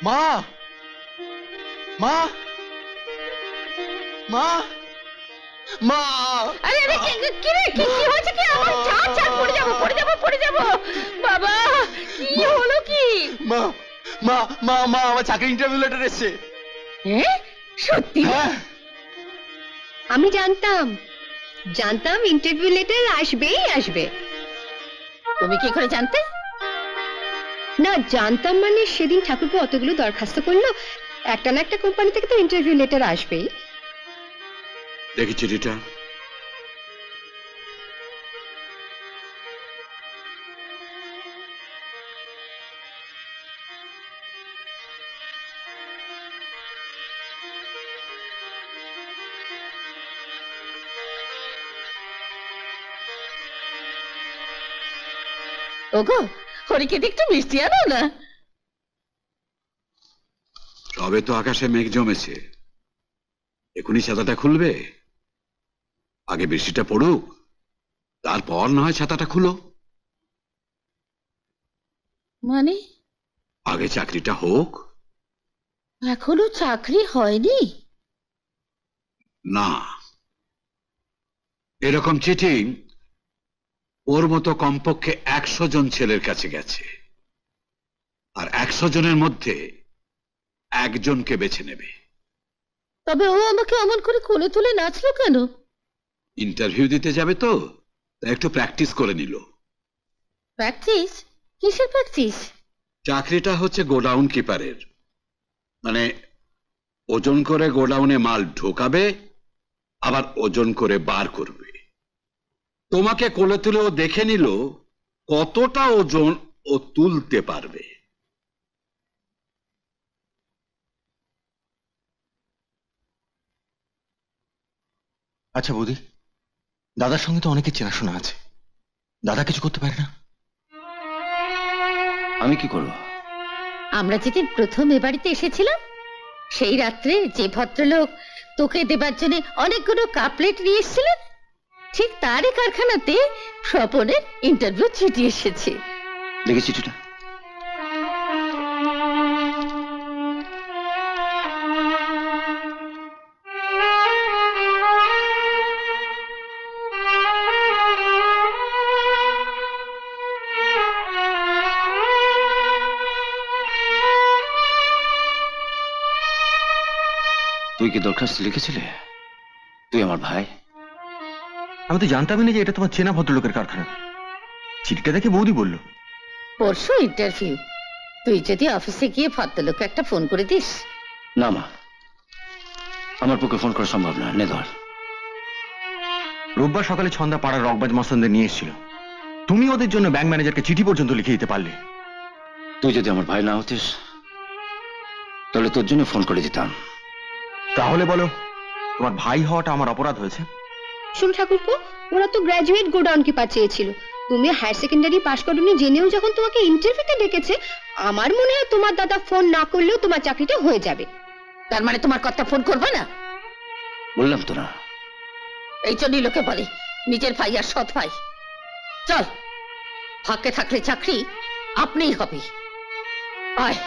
মা মা মা মা আরে আরে কি রে কি হয়েছে কি আমার চা পড়ে যাব বাবা কি হলো কি মা মা মা মা আমার চাকরি ইন্টারভিউ লেটার এসেছে সত্যি আমি জানতাম ইন্টারভিউ লেটার আসবে। তুমি কি করে জানতে? না জানতাম মানে সেদিন ঠাকুরপো অতগুলো দরখাস্ত করলো, একটা না একটা কোম্পানি থেকে তো ইন্টারভিউ লেটার আসবেই। দেখি চিঠিটা। ওগো হরিকে একটু মিষ্টি আনো না। সবে তো আকাশে মেঘ জমেছে, এখনই ছাতাটা খুলবে? আগে বৃষ্টিটা পড়ুক, তারপর না হয় ছাতাটা খুলো। মানে আগে চাকরিটা হোক। এখনো চাকরি হয়নি? না, এরকম চিঠি ওর মতো কমপক্ষে 100 জন ছেলের কাছে গেছে, আর 100 জনের মধ্যে একজনকে বেছে নেবে। তবে ও আমাকে অমন করে কোলে তুলে নাচলো কেন? ইন্টারভিউ দিতে যাবে তো, তাই একটু প্র্যাকটিস করে নিল। প্র্যাকটিস? কিসের প্র্যাকটিস? চাকরিটা হচ্ছে গোডাউন কিপারের, মানে ওজন করে গোডাউনে মাল ঢোকাবে, আবার ওজন করে বার করবে। তোমাকে কোলে তুলে ও দেখে নিল কতটা ওজন ও তুলতে পারবে। আচ্ছা বৌদি, দাদার সঙ্গে তো অনেকের চেনাশোনা আছে, দাদা কিছু করতে পারে না? আমি কি করব? আমরা যেদিন প্রথম এ বাড়িতে এসেছিলাম সেই রাত্রে যে ভদ্রলোক তোকে দেবার জন্য অনেকগুলো কাপলেট নিয়ে এসেছিলেন, ঠিক তারই কারখানাতে স্বপনের ইন্টারভিউ চিঠি এসেছে। দেখি চিঠিটা। তুই কি দরখাস্ত লিখেছিলে? তুই আমার ভাই। আমি তো জানতামই না যে এটা তোমার চেনা ভদ্রলোকের কারখানা। চিঠিটা দেখে বৌদি বলল। পরশু ইন্টারভিউ, তুই যদি অফিসে গিয়ে ভদ্রলোককে একটা ফোন করে দিস। না মা, আমার পক্ষে ফোন করা সম্ভব না। নে ধর। রোববার সকালে ছন্দা পাড়ার রকবাজ মস্তানদের নিয়ে এসেছিল, তুমি ওদের জন্য ব্যাংক ম্যানেজারকে চিঠি পর্যন্ত লিখে দিতে পারলে। তুই যদি আমার ভাই না হতিস তাহলে তোর জন্য ফোন করে দিতাম। তাহলে বলো, তোমার ভাই হওয়াটা আমার অপরাধ হয়েছে? শোনো ঠাকুরপো, ওরা তো গ্র্যাজুয়েট গোডাউন কিপার চেয়েছিল, তুমি হায়ার সেকেন্ডারি পাশ করোনি জেনেও যখন তোমাকে ইন্টারভিউতে ডেকেছে, আমার মনে হয় তোমার দাদা ফোন না করলেও তোমার চাকরিটা হয়ে যাবে। তার মানে তোমার কথা ফোন করবে না? বললাম তো না। এই জন্যই লোকে বলে নিজের ভাই আর সৎ ভাই। চল, ফাঁকে থাকলে চাকরি আপনিই হবে। আয়।